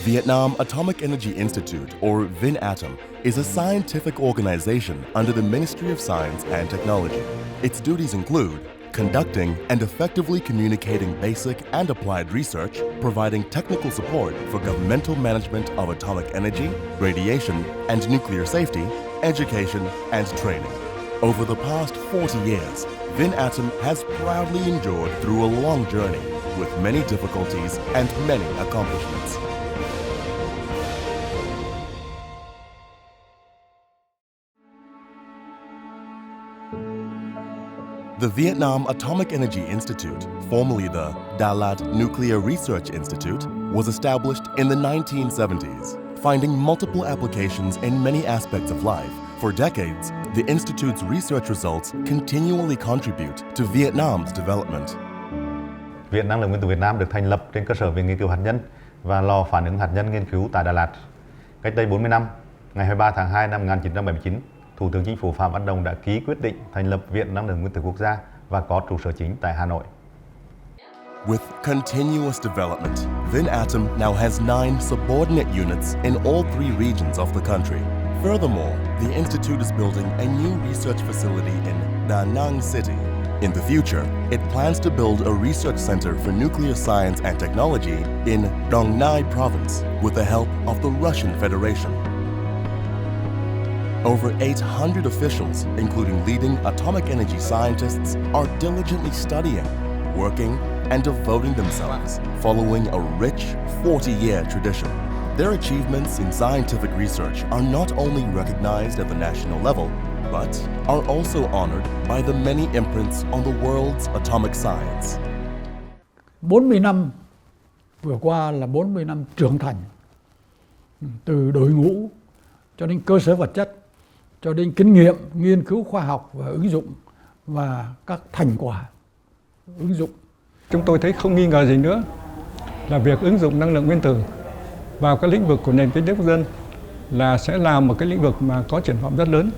Vietnam Atomic Energy Institute, or VinAtom, is a scientific organization under the Ministry of Science and Technology. Its duties include conducting and effectively communicating basic and applied research, providing technical support for governmental management of atomic energy, radiation and nuclear safety, education and training. Over the past 40 years, VinAtom has proudly endured through a long journey with many difficulties and many accomplishments. The Vietnam Atomic Energy Institute, formerly the Đà Lạt Nuclear Research Institute, was established in the 1970s, finding multiple applications in many aspects of life. For decades, the Institute's research results continually contribute to Vietnam's development. Viện Năng lượng Nguyên tử Việt Nam được thành lập trên cơ sở Viện Nghiên cứu hạt nhân và lò phản ứng hạt nhân nghiên cứu tại Đà Lạt. Cách đây 40 năm, ngày 23 tháng 2 năm 1979, Thủ tướng Chính phủ Phạm Văn Đồng đã ký quyết định thành lập Viện Năng lượng Nguyên tử Quốc gia và có trụ sở chính tại Hà Nội. With continuous development, VinAtom now has 9 subordinate units in all 3 regions of the country. Furthermore, the Institute is building a new research facility in Da Nang City. In the future, it plans to build a research center for nuclear science and technology in Dong Nai province with the help of the Russian Federation. Over 800 officials, including leading atomic energy scientists, are diligently studying, working, and devoting themselves, following a rich 40-year tradition. Their achievements in scientific research are not only recognized at the national level, but are also honored by the many imprints on the world's atomic science. 40 năm vừa qua là 40 năm trưởng thành, từ đội ngũ cho đến cơ sở vật chất, cho đến kinh nghiệm nghiên cứu khoa học và ứng dụng và các thành quả ứng dụng. Chúng tôi thấy không nghi ngờ gì nữa là việc ứng dụng năng lượng nguyên tử vào các lĩnh vực của nền kinh tế quốc dân là sẽ là một cái lĩnh vực mà có triển vọng rất lớn.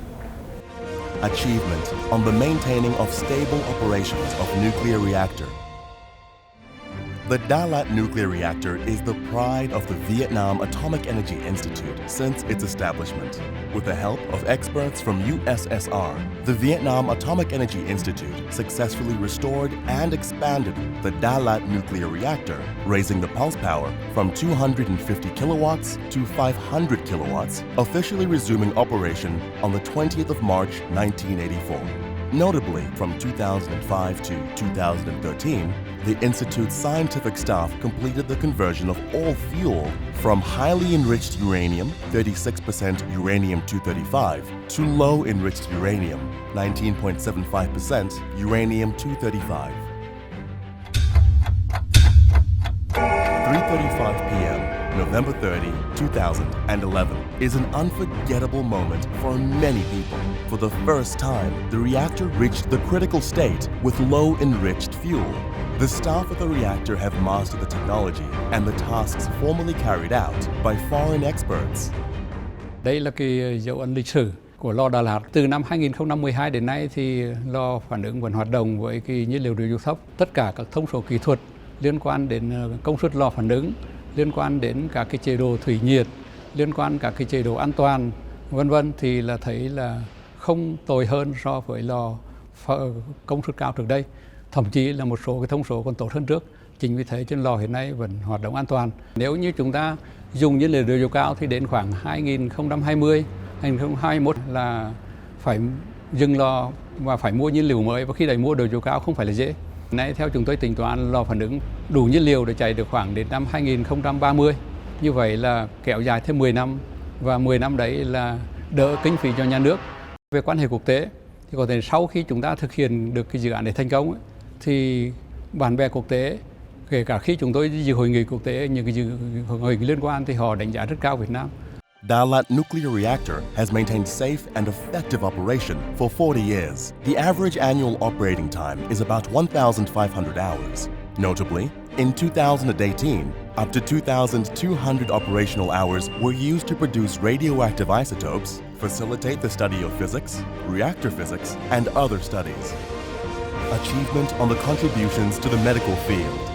Achievement on the maintaining of stable operations of nuclear reactor. The Đà Lạt nuclear reactor is the pride of the Vietnam Atomic Energy Institute since its establishment. With the help of experts from USSR, the Vietnam Atomic Energy Institute successfully restored and expanded the Đà Lạt nuclear reactor, raising the pulse power from 250 kilowatts to 500 kilowatts, officially resuming operation on the 20th of March 1984. Notably, from 2005 to 2013, the Institute's scientific staff completed the conversion of all fuel from highly enriched uranium, 36% uranium-235, to low-enriched uranium, 19.75% uranium-235. 3:35 p.m., November 30, 2011, is an unforgettable moment for many people. For the first time, the reactor reached the critical state with low-enriched fuel. The staff at the reactor have mastered the technology and the tasks formerly carried out by foreign experts. Đây là cái dấu ấn lịch sử của lò Đà Lạt. Từ năm 2012 đến nay thì lò phản ứng vẫn hoạt động với cái nhiên liệu điều thấp. Tất cả các thông số kỹ thuật liên quan đến công suất lò phản ứng, liên quan đến các cái chế độ thủy nhiệt, liên quan các cái chế độ an toàn, vân vân thì là thấy là không tồi hơn so với lò công suất cao trước đây. Thậm chí là một số cái thông số còn tốt hơn trước. Chính vì thế trên lò hiện nay vẫn hoạt động an toàn. Nếu như chúng ta dùng nhiên liệu điều độ cao thì đến khoảng 2020, 2021 là phải dừng lò và phải mua nhiên liệu mới, và khi đấy mua điều độ cao không phải là dễ. Nay theo chúng tôi tính toán lò phản ứng đủ nhiên liệu để chạy được khoảng đến năm 2030. Như vậy là kéo dài thêm 10 năm và 10 năm đấy là đỡ kinh phí cho nhà nước. Về quan hệ quốc tế thì có thể sau khi chúng ta thực hiện được cái dự án này thành công thì bạn bè quốc tế, kể cả khi chúng tôi dự hội nghị quốc tế, những cái hội nghị liên quan thì họ đánh giá rất cao Việt Nam. Đà Lạt nuclear reactor has maintained safe and effective operation for 40 years. The average annual operating time is about 1,500 hours. Notably, in 2018, up to 2,200 operational hours were used to produce radioactive isotopes, facilitate the study of physics, reactor physics, and other studies. Achievement on the contributions to the medical field.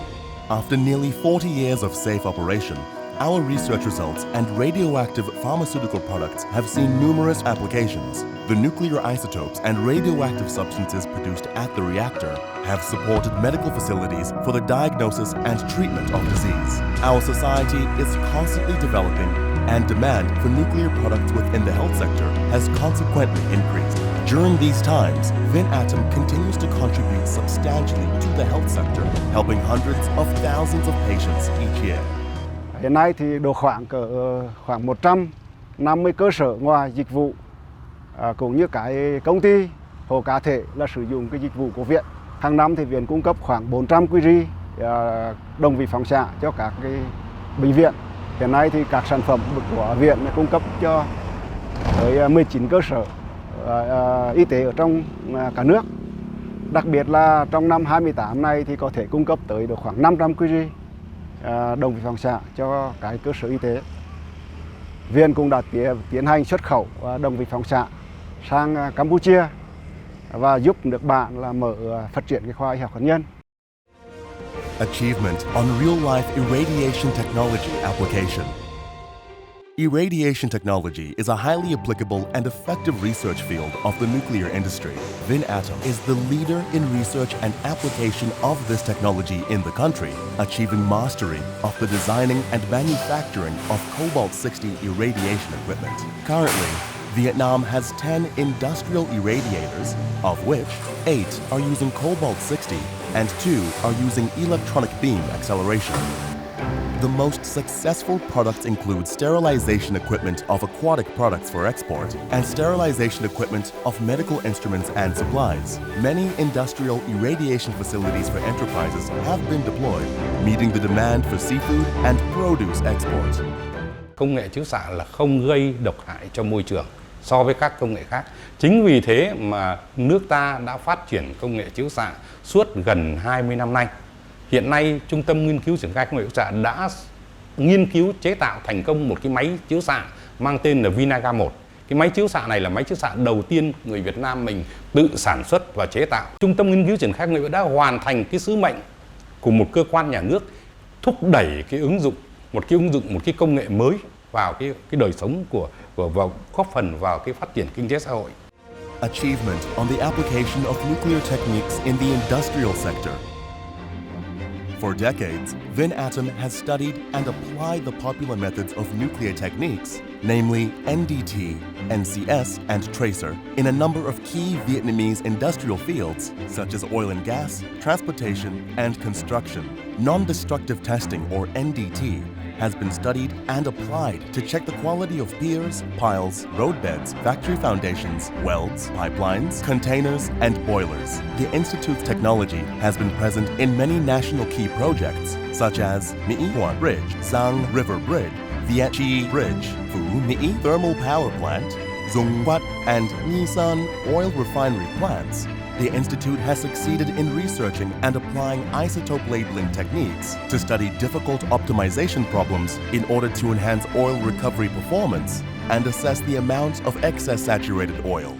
After nearly 40 years of safe operation, our research results and radioactive pharmaceutical products have seen numerous applications. The nuclear isotopes and radioactive substances produced at the reactor have supported medical facilities for the diagnosis and treatment of disease. Our society is constantly developing, and demand for nuclear products within the health sector has consequently increased. During these times, VinAtom continues to contribute substantially to the health sector, helping hundreds of thousands of patients each year. Hiện nay thì độ khoảng 150 cơ sở ngoài dịch vụ cũng như cái công ty hộ cá thể là sử dụng cái dịch vụ của viện. Hàng năm thì viện cung cấp khoảng 400 QG đồng vị phóng xạ cho các cái bệnh viện. Hiện nay thì các sản phẩm của viện cung cấp cho tới 19 cơ sở y tế ở trong cả nước. Đặc biệt là trong năm 2018 này thì có thể cung cấp tới được khoảng 500 QG đồng vị phóng xạ cho cái cơ sở y tế. Viện cũng đã tiến hành xuất khẩu đồng vị phóng xạ sang Campuchia và giúp nước bạn là phát triển cái khoa y học hạt nhân. Achievement on real-life irradiation technology application. Irradiation technology is a highly applicable and effective research field of the nuclear industry. VinAtom is the leader in research and application of this technology in the country, achieving mastery of the designing and manufacturing of cobalt-60 irradiation equipment. Currently, Vietnam has 10 industrial irradiators, of which 8 are using cobalt-60 and 2 are using electronic beam acceleration. The most successful products include sterilization equipment of aquatic products for export and sterilization equipment of medical instruments and supplies. Many industrial irradiation facilities for enterprises have been deployed, meeting the demand for seafood and produce export. Công nghệ chiếu xạ là không gây độc hại cho môi trường so với các công nghệ khác. Chính vì thế mà nước ta đã phát triển công nghệ chiếu xạ suốt gần 20 năm nay. Hiện nay, Trung tâm Nghiên cứu Triển khai Công nghệ chiếu xạ đã nghiên cứu chế tạo thành công một cái máy chiếu xạ mang tên là VinAtom 1. Cái máy chiếu xạ này là máy chiếu xạ đầu tiên người Việt Nam mình tự sản xuất và chế tạo. Trung tâm Nghiên cứu Triển khai Công nghệ đã hoàn thành cái sứ mệnh của một cơ quan nhà nước thúc đẩy cái ứng dụng một cái công nghệ mới vào cái đời sống và góp phần vào cái phát triển kinh tế xã hội. Achievement on the application of nuclear techniques in the industrial sector. For decades, VinAtom has studied and applied the popular methods of nuclear techniques, namely NDT, NCS, and tracer, in a number of key Vietnamese industrial fields, such as oil and gas, transportation, and construction. Non-destructive testing, or NDT, has been studied and applied to check the quality of piers, piles, roadbeds, factory foundations, welds, pipelines, containers, and boilers. The Institute's technology has been present in many national key projects, such as Mỹ Quan Bridge, Giang River Bridge, Viet Chi Bridge, Phú Mỹ Thermal Power Plant, Dung Quat, and Nissan Oil Refinery plants. The Institute has succeeded in researching and applying isotope labeling techniques to study difficult optimization problems in order to enhance oil recovery performance and assess the amount of excess saturated oil.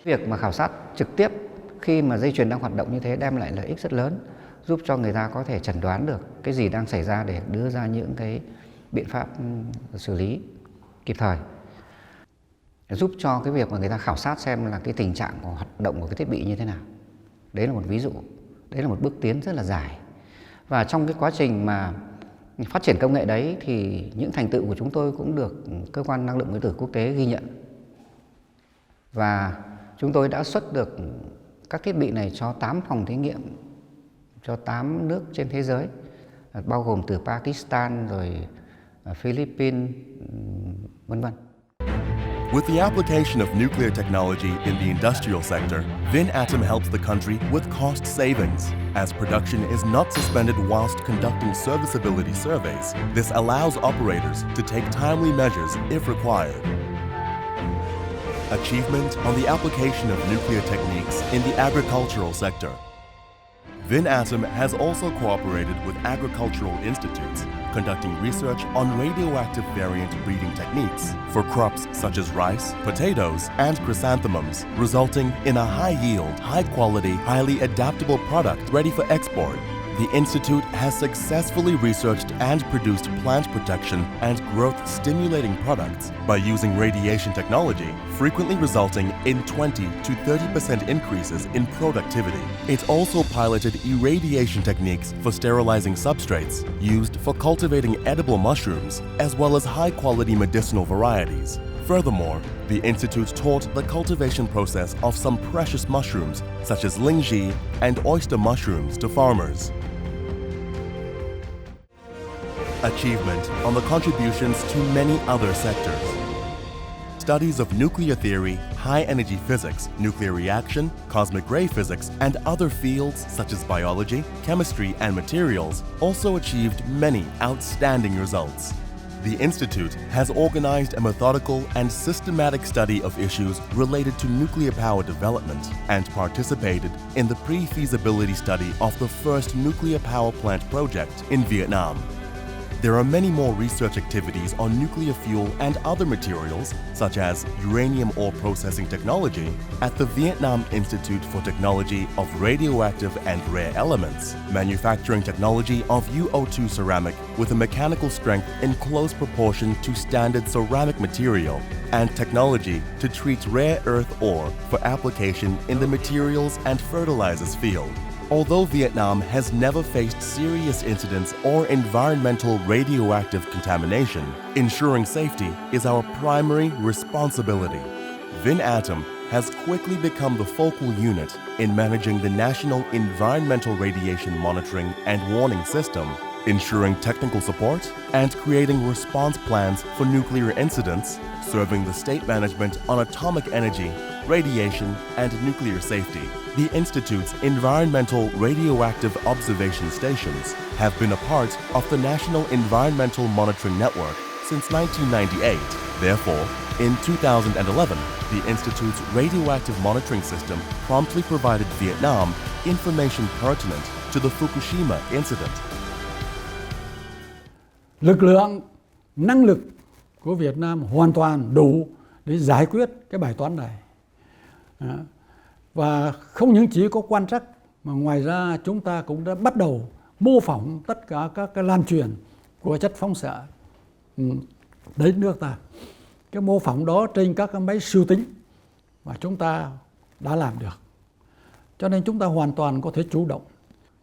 Việc mà khảo sát trực tiếp khi mà dây chuyền đang hoạt động như thế đem lại lợi ích rất lớn, giúp cho người ta có thể chẩn đoán được cái gì đang xảy ra để đưa ra những cái biện pháp xử lý kịp thời. Giúp cho cái việc mà người ta khảo sát xem là cái tình trạng của hoạt động của cái thiết bị như thế nào. Đấy là một ví dụ, đấy là một bước tiến rất là dài. Và trong cái quá trình mà phát triển công nghệ đấy thì những thành tựu của chúng tôi cũng được Cơ quan Năng lượng Nguyên tử Quốc tế ghi nhận. Và chúng tôi đã xuất được các thiết bị này cho 8 phòng thí nghiệm, cho 8 nước trên thế giới, bao gồm từ Pakistan rồi Philippines, vân vân. With the application of nuclear technology in the industrial sector, VinAtom helps the country with cost savings. As production is not suspended whilst conducting serviceability surveys, this allows operators to take timely measures if required. Achievement on the application of nuclear techniques in the agricultural sector. VinAtom has also cooperated with agricultural institutes, conducting research on radioactive variant breeding techniques for crops such as rice, potatoes, and chrysanthemums, resulting in a high-yield, high-quality, highly adaptable product ready for export. the Institute has successfully researched and produced plant protection and growth-stimulating products by using radiation technology, frequently resulting in 20 to 30% increases in productivity. It also piloted irradiation techniques for sterilizing substrates used for cultivating edible mushrooms, as well as high-quality medicinal varieties. Furthermore, the Institute taught the cultivation process of some precious mushrooms, such as lingzhi and oyster mushrooms, to farmers. Achievement on the contributions to many other sectors. Studies of nuclear theory, high-energy physics, nuclear reaction, cosmic ray physics, and other fields such as biology, chemistry, and materials also achieved many outstanding results. The Institute has organized a methodical and systematic study of issues related to nuclear power development and participated in the pre-feasibility study of the first nuclear power plant project in Vietnam. There are many more research activities on nuclear fuel and other materials, such as uranium ore processing technology, at the Vietnam Institute for Technology of Radioactive and Rare Elements, manufacturing technology of UO2 ceramic with a mechanical strength in close proportion to standard ceramic material, and technology to treat rare earth ore for application in the materials and fertilizers field. Although Vietnam has never faced serious incidents or environmental radioactive contamination, ensuring safety is our primary responsibility. VinAtom has quickly become the focal unit in managing the National Environmental Radiation Monitoring and Warning System, ensuring technical support and creating response plans for nuclear incidents, serving the state management on atomic energy, radiation, and nuclear safety. The Institute's environmental radioactive observation stations have been a part of the National Environmental Monitoring Network since 1998. Therefore, in 2011, the Institute's radioactive monitoring system promptly provided Vietnam information pertinent to the Fukushima incident. Lực lượng, năng lực của Việt Nam hoàn toàn đủ để giải quyết cái bài toán này. Và không những chỉ có quan trắc mà ngoài ra chúng ta cũng đã bắt đầu mô phỏng tất cả các cái lan truyền của chất phóng xạ đến nước ta. Cái mô phỏng đó trên các cái máy siêu tính mà chúng ta đã làm được. Cho nên chúng ta hoàn toàn có thể chủ động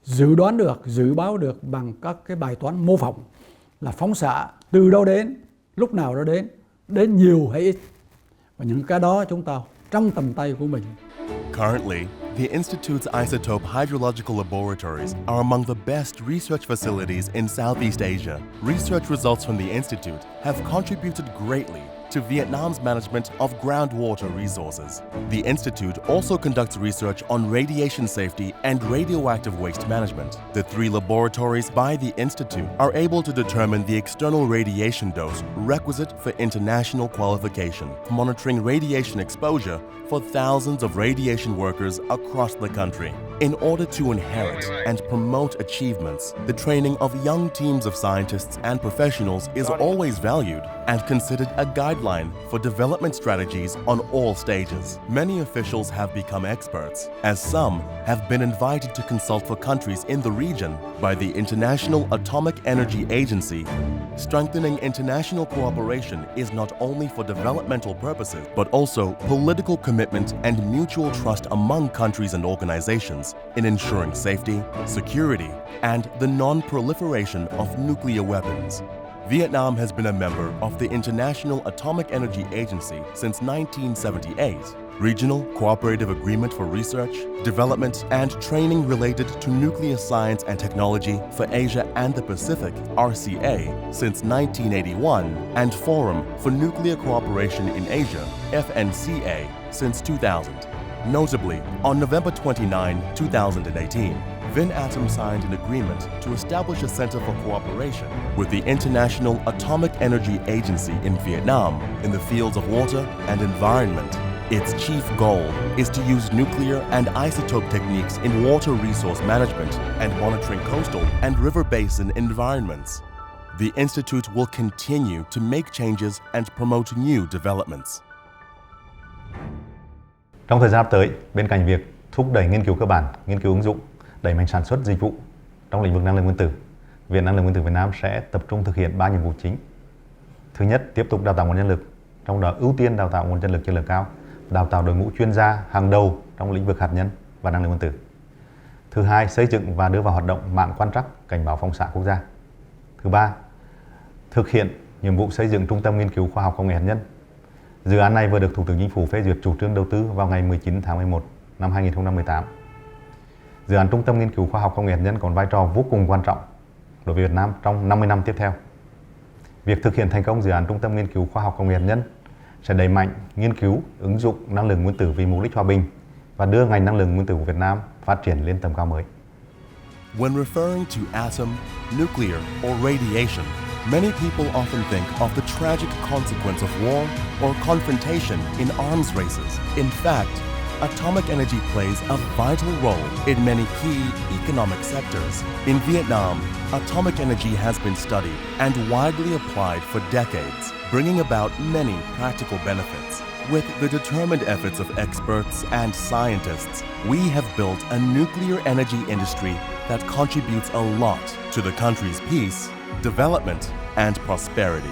dự đoán được, dự báo được bằng các cái bài toán mô phỏng là phóng xạ từ đâu đến, lúc nào đó đến nhiều hay ít. Và những cái đó chúng ta trong tầm tay của mình. Currently, the Institute's isotope hydrological laboratories are among the best research facilities in Southeast Asia. Research results from the Institute have contributed greatly to Vietnam's management of groundwater resources. The Institute also conducts research on radiation safety and radioactive waste management. The 3 laboratories by the Institute are able to determine the external radiation dose requisite for international qualification, monitoring radiation exposure for thousands of radiation workers across the country. In order to inherit and promote achievements, the training of young teams of scientists and professionals is always valued and considered a guideline for development strategies on all stages. Many officials have become experts, as some have been invited to consult for countries in the region by the International Atomic Energy Agency. Strengthening international cooperation is not only for developmental purposes, but also political commitment and mutual trust among countries and organizations in ensuring safety, security, and the non-proliferation of nuclear weapons. Vietnam has been a member of the International Atomic Energy Agency since 1978. Regional Cooperative Agreement for Research, Development, and Training related to Nuclear Science and Technology for Asia and the Pacific, RCA, since 1981, and Forum for Nuclear Cooperation in Asia, FNCA, since 2000. Notably, on November 29, 2018, VinAtom signed an agreement to establish a center for cooperation with the International Atomic Energy Agency in Vietnam in the fields of water and environment. Its chief goal is to use nuclear and isotope techniques in water resource management and monitoring coastal and river basin environments. The Institute will continue to make changes and promote new developments. Trong thời gian tới, bên cạnh việc thúc đẩy nghiên cứu cơ bản, nghiên cứu ứng dụng, đẩy mạnh sản xuất dịch vụ, Trong lĩnh vực năng lượng nguyên tử, Viện Năng lượng Nguyên tử Việt Nam sẽ tập trung thực hiện 3 nhiệm vụ chính. Thứ nhất, tiếp tục đào tạo nguồn nhân lực, trong đó ưu tiên đào tạo nguồn nhân lực chất lượng cao, đào tạo đội ngũ chuyên gia hàng đầu trong lĩnh vực hạt nhân và năng lượng nguyên tử. Thứ hai, xây dựng và đưa vào hoạt động mạng quan trắc cảnh báo phóng xạ quốc gia. Thứ ba, thực hiện nhiệm vụ xây dựng trung tâm nghiên cứu khoa học công nghệ hạt nhân. Dự án này vừa được Thủ tướng Chính phủ phê duyệt chủ trương đầu tư vào ngày 19 tháng 11 năm 2018. Dự án trung tâm nghiên cứu khoa học công nghệ hạt nhân có vai trò vô cùng quan trọng đối với Việt Nam trong 50 năm tiếp theo. Việc thực hiện thành công dự án trung tâm nghiên cứu khoa học công nghệ hạt nhân sẽ đẩy mạnh nghiên cứu, ứng dụng năng lượng nguyên tử vì mục đích hòa bình và đưa ngành năng lượng nguyên tử của Việt Nam phát triển lên tầm cao mới. When referring to atom, nuclear, or radiation, many people often think of the tragic consequence of war or confrontation in arms races. In fact, atomic energy plays a vital role in many key economic sectors. In Vietnam, atomic energy has been studied and widely applied for decades, bringing about many practical benefits. With the determined efforts of experts and scientists, we have built a nuclear energy industry that contributes a lot to the country's peace, development, and prosperity.